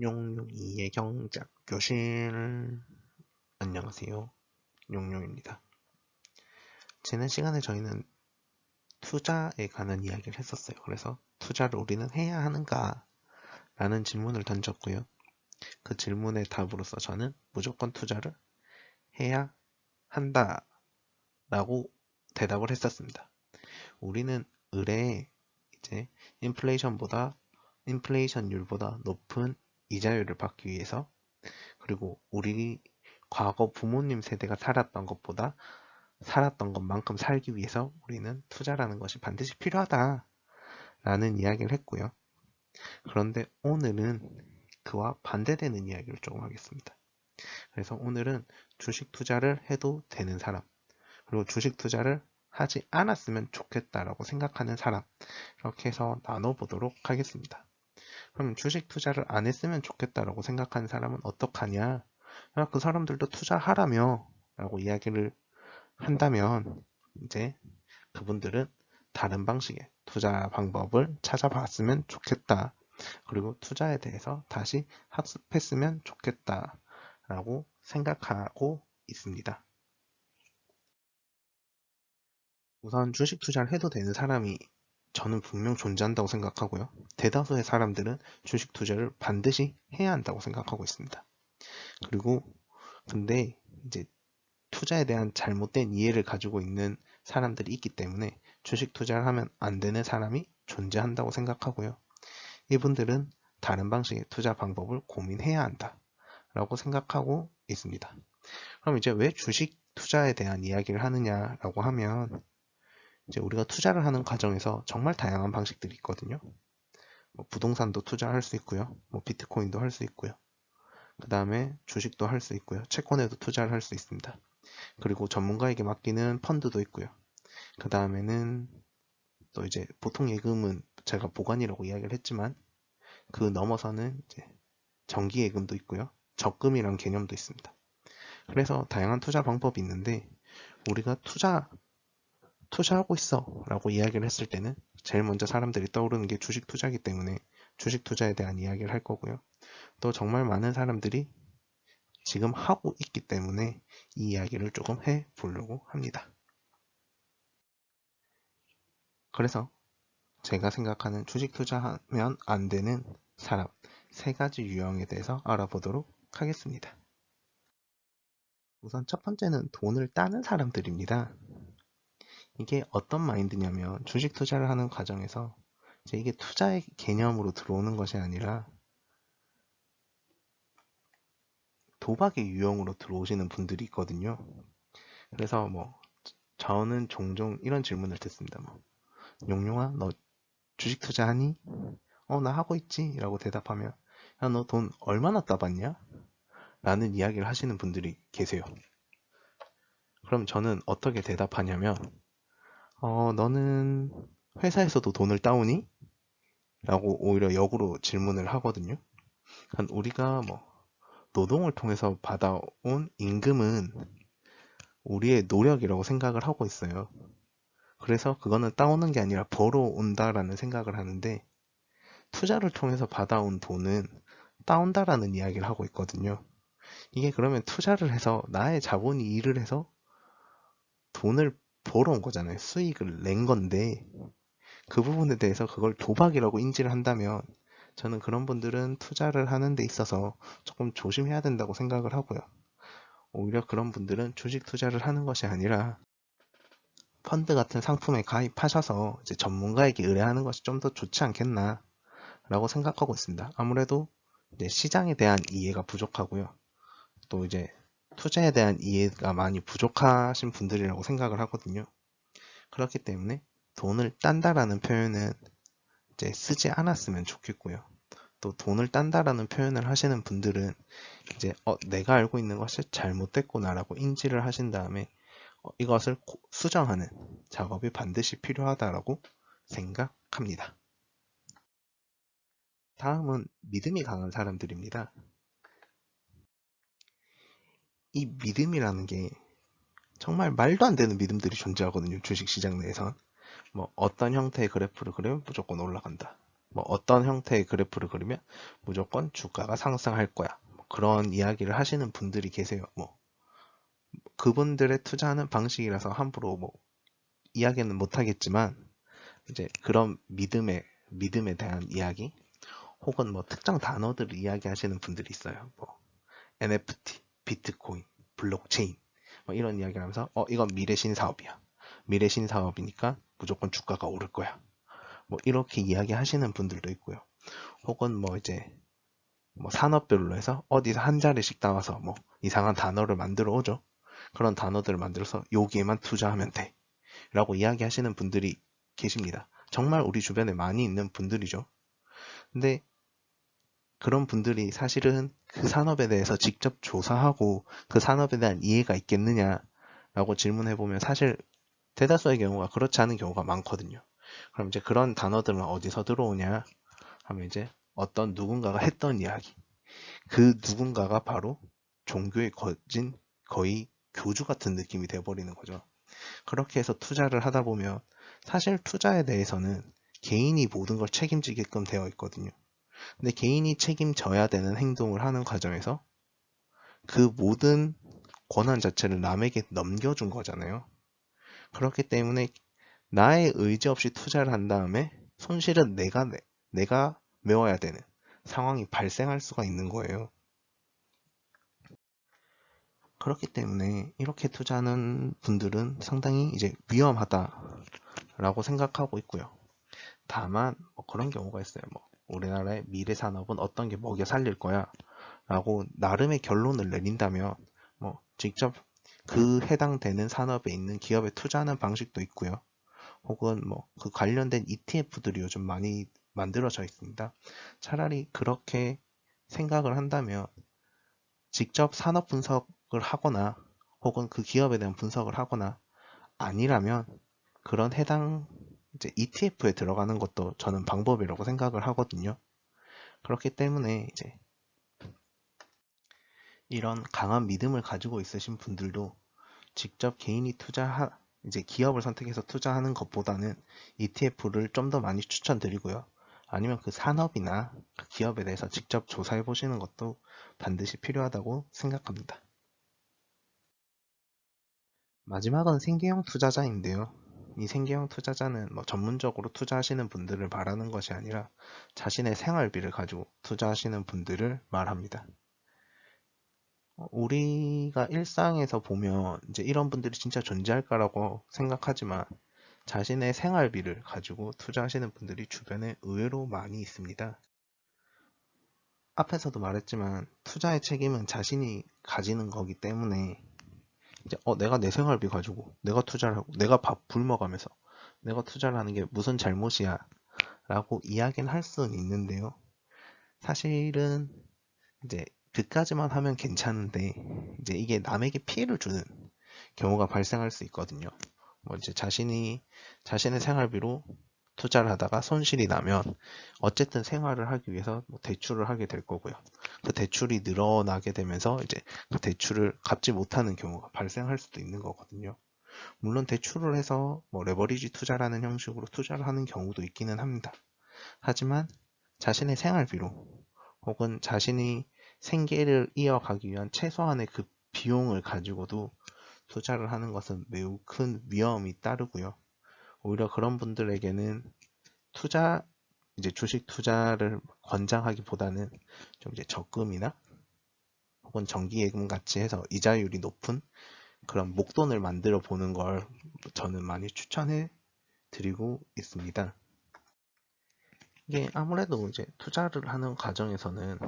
용용이의 경작 교실. 안녕하세요, 용용입니다. 지난 시간에 저희는 투자에 관한 이야기를 했었어요. 그래서 투자를 우리는 해야 하는가 라는 질문을 던졌고요. 그 질문의 답으로서 저는 무조건 투자를 해야 한다 라고 대답을 했었습니다. 우리는 의뢰에 이제 인플레이션율보다 높은 이자율을 받기 위해서, 그리고 우리 과거 부모님 세대가 살았던 것만큼 살기 위해서 우리는 투자라는 것이 반드시 필요하다라는 이야기를 했고요. 그런데 오늘은 그와 반대되는 이야기를 조금 하겠습니다. 그래서 오늘은 주식 투자를 해도 되는 사람, 그리고 주식 투자를 하지 않았으면 좋겠다라고 생각하는 사람, 이렇게 해서 나눠보도록 하겠습니다. 그럼 주식 투자를 안 했으면 좋겠다라고 생각하는 사람은 어떡하냐? 그 사람들도 투자하라며 라고 이야기를 한다면, 이제 그분들은 다른 방식의 투자 방법을 찾아봤으면 좋겠다. 그리고 투자에 대해서 다시 학습했으면 좋겠다 라고 생각하고 있습니다. 우선 주식 투자를 해도 되는 사람이 저는 분명 존재한다고 생각하고요. 대다수의 사람들은 주식 투자를 반드시 해야 한다고 생각하고 있습니다. 그리고 근데 이제 투자에 대한 잘못된 이해를 가지고 있는 사람들이 있기 때문에 주식 투자를 하면 안 되는 사람이 존재한다고 생각하고요. 이분들은 다른 방식의 투자 방법을 고민해야 한다라고 생각하고 있습니다. 그럼 이제 왜 주식 투자에 대한 이야기를 하느냐라고 하면, 이제 우리가 투자를 하는 과정에서 정말 다양한 방식들이 있거든요. 부동산도 투자할 수 있고요. 비트코인도 할 수 있고요. 그 다음에 주식도 할 수 있고요. 채권에도 투자를 할 수 있습니다. 그리고 전문가에게 맡기는 펀드도 있고요. 그 다음에는 또 이제 보통 예금은 제가 보관이라고 이야기를 했지만, 그 넘어서는 이제 정기 예금도 있고요. 적금이란 개념도 있습니다. 그래서 다양한 투자 방법이 있는데, 우리가 투자하고 있어 라고 이야기를 했을 때는 제일 먼저 사람들이 떠오르는 게 주식 투자이기 때문에 주식 투자에 대한 이야기를 할 거고요. 또 정말 많은 사람들이 지금 하고 있기 때문에 이 이야기를 조금 해보려고 합니다. 그래서 제가 생각하는 주식 투자하면 안 되는 사람 세 가지 유형에 대해서 알아보도록 하겠습니다. 우선 첫 번째는 돈을 따는 사람들입니다. 이게 어떤 마인드냐면, 주식 투자를 하는 과정에서 이제 이게 투자의 개념으로 들어오는 것이 아니라 도박의 유형으로 들어오시는 분들이 있거든요. 그래서 저는 종종 이런 질문을 듣습니다. 용용아, 너 주식 투자하니? 나 하고 있지 라고 대답하면, 야, 너 돈 얼마나 따봤냐? 라는 이야기를 하시는 분들이 계세요. 그럼 저는 어떻게 대답하냐면, 너는 회사에서도 돈을 따오니? 라고 오히려 역으로 질문을 하거든요. 우리가 노동을 통해서 받아온 임금은 우리의 노력이라고 생각을 하고 있어요. 그래서 그거는 따오는 게 아니라 벌어온다라는 생각을 하는데, 투자를 통해서 받아온 돈은 따온다라는 이야기를 하고 있거든요. 이게 그러면 투자를 해서 나의 자본이 일을 해서 돈을 벌어온 거잖아요. 수익을 낸 건데, 그 부분에 대해서 그걸 도박이라고 인지를 한다면, 저는 그런 분들은 투자를 하는 데 있어서 조금 조심해야 된다고 생각을 하고요. 오히려 그런 분들은 주식 투자를 하는 것이 아니라 펀드 같은 상품에 가입하셔서 이제 전문가에게 의뢰하는 것이 좀 더 좋지 않겠나 라고 생각하고 있습니다. 아무래도 이제 시장에 대한 이해가 부족하고요. 또 이제 투자에 대한 이해가 많이 부족하신 분들이라고 생각을 하거든요. 그렇기 때문에 돈을 딴다라는 표현은 이제 쓰지 않았으면 좋겠고요. 또 돈을 딴다라는 표현을 하시는 분들은 이제 내가 알고 있는 것이 잘못됐구나라고 인지를 하신 다음에 이것을 수정하는 작업이 반드시 필요하다라고 생각합니다. 다음은 믿음이 강한 사람들입니다. 이 믿음이라는 게 정말 말도 안 되는 믿음들이 존재하거든요. 주식시장 내에선. 어떤 형태의 그래프를 그리면 무조건 올라간다. 뭐 어떤 형태의 그래프를 그리면 무조건 주가가 상승할 거야. 뭐 그런 이야기를 하시는 분들이 계세요. 뭐 그분들의 투자하는 방식이라서 함부로 뭐 이야기는 못 하겠지만 이제 그런 믿음에 대한 이야기 혹은 뭐 특정 단어들을 이야기하시는 분들이 있어요. 뭐 NFT, 비트코인, 블록체인 뭐 이런 이야기를 하면서 이건 미래 신사업이야. 미래 신사업이니까 무조건 주가가 오를 거야. 뭐 이렇게 이야기하시는 분들도 있고요. 혹은 뭐 이제 뭐 산업별로 해서 어디서 한 자리씩 따와서 뭐 이상한 단어를 만들어 오죠. 그런 단어들을 만들어서 여기에만 투자하면 돼. 라고 이야기하시는 분들이 계십니다. 정말 우리 주변에 많이 있는 분들이죠. 근데 그런 분들이 사실은 그 산업에 대해서 직접 조사하고 그 산업에 대한 이해가 있겠느냐라고 질문해보면 사실 대다수의 경우가 그렇지 않은 경우가 많거든요. 그럼 이제 그런 단어들은 어디서 들어오냐 하면 이제 어떤 누군가가 했던 이야기. 그 누군가가 바로 종교에 거진 거의 교주 같은 느낌이 돼버리는 거죠. 그렇게 해서 투자를 하다 보면 사실 투자에 대해서는 개인이 모든 걸 책임지게끔 되어 있거든요. 근데 개인이 책임져야 되는 행동을 하는 과정에서 그 모든 권한 자체를 남에게 넘겨준 거잖아요. 그렇기 때문에 나의 의지 없이 투자를 한 다음에 손실은 내가 메워야 되는 상황이 발생할 수가 있는 거예요. 그렇기 때문에 이렇게 투자하는 분들은 상당히 이제 위험하다라고 생각하고 있고요. 다만 뭐 그런 경우가 있어요. 뭐 우리나라의 미래 산업은 어떤 게 먹여 살릴 거야 라고 나름의 결론을 내린다면 뭐 직접 그 해당되는 산업에 있는 기업에 투자하는 방식도 있고요. 혹은 뭐 그 관련된 ETF들이 요즘 많이 만들어져 있습니다. 차라리 그렇게 생각을 한다면 직접 산업 분석을 하거나 혹은 그 기업에 대한 분석을 하거나 아니라면 그런 해당 이제 ETF에 들어가는 것도 저는 방법이라고 생각을 하거든요. 그렇기 때문에 이제 이런 강한 믿음을 가지고 있으신 분들도 직접 개인이 이제 기업을 선택해서 투자하는 것보다는 ETF를 좀 더 많이 추천드리고요. 아니면 그 산업이나 그 기업에 대해서 직접 조사해 보시는 것도 반드시 필요하다고 생각합니다. 마지막은 생계형 투자자인데요. 이 생계형 투자자는 뭐 전문적으로 투자하시는 분들을 말하는 것이 아니라 자신의 생활비를 가지고 투자하시는 분들을 말합니다. 우리가 일상에서 보면 이제 이런 분들이 진짜 존재할까라고 생각하지만 자신의 생활비를 가지고 투자하시는 분들이 주변에 의외로 많이 있습니다. 앞에서도 말했지만 투자의 책임은 자신이 가지는 거기 때문에 이제 내가 내 생활비 가지고 내가 투자를 하고 내가 밥 굶어가면서 내가 투자를 하는 게 무슨 잘못이야 라고 이야기는 할 수는 있는데요. 사실은 이제 그까지만 하면 괜찮은데 이제 이게 남에게 피해를 주는 경우가 발생할 수 있거든요. 뭐 이제 자신의 생활비로 투자를 하다가 손실이 나면 어쨌든 생활을 하기 위해서 뭐 대출을 하게 될 거고요. 그 대출이 늘어나게 되면서 이제 그 대출을 갚지 못하는 경우가 발생할 수도 있는 거거든요. 물론 대출을 해서 뭐 레버리지 투자라는 형식으로 투자를 하는 경우도 있기는 합니다. 하지만 자신의 생활비로 혹은 자신이 생계를 이어가기 위한 최소한의 그 비용을 가지고도 투자를 하는 것은 매우 큰 위험이 따르고요. 오히려 그런 분들에게는 이제 주식 투자를 권장하기보다는 좀 이제 적금이나 혹은 정기예금 같이 해서 이자율이 높은 그런 목돈을 만들어 보는 걸 저는 많이 추천해 드리고 있습니다. 이게 아무래도 이제 투자를 하는 과정에서는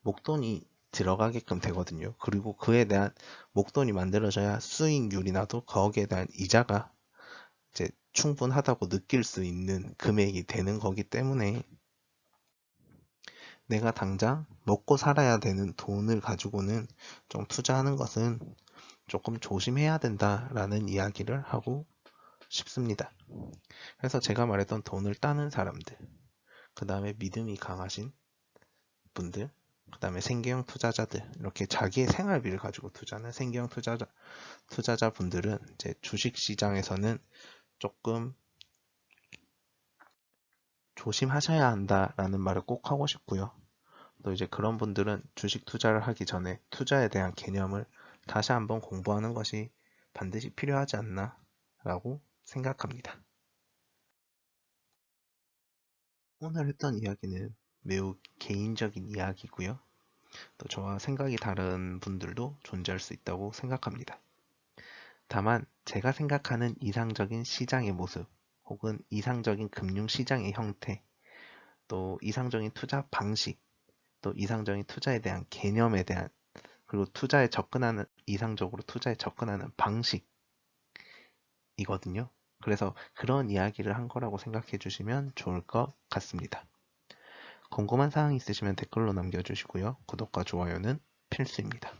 목돈이 들어가게끔 되거든요. 그리고 그에 대한 목돈이 만들어져야 수익률이 나도 거기에 대한 이자가 이제 충분하다고 느낄 수 있는 금액이 되는 거기 때문에 내가 당장 먹고 살아야 되는 돈을 가지고는 좀 투자하는 것은 조금 조심해야 된다라는 이야기를 하고 싶습니다. 그래서 제가 말했던 돈을 따는 사람들, 그 다음에 믿음이 강하신 분들, 그 다음에 생계형 투자자들, 이렇게 자기의 생활비를 가지고 투자하는 생계형 투자자분들은 이제 주식 시장에서는 조금 조심하셔야 한다라는 말을 꼭 하고 싶고요. 또 이제 그런 분들은 주식 투자를 하기 전에 투자에 대한 개념을 다시 한번 공부하는 것이 반드시 필요하지 않나 라고 생각합니다. 오늘 했던 이야기는 매우 개인적인 이야기고요. 또 저와 생각이 다른 분들도 존재할 수 있다고 생각합니다. 다만 제가 생각하는 이상적인 시장의 모습 혹은 이상적인 금융시장의 형태 또 이상적인 투자 방식 또 이상적인 투자에 대한 개념에 대한 그리고 투자에 접근하는 이상적으로 투자에 접근하는 방식이거든요. 그래서 그런 이야기를 한 거라고 생각해 주시면 좋을 것 같습니다. 궁금한 사항 있으시면 댓글로 남겨주시고요. 구독과 좋아요는 필수입니다.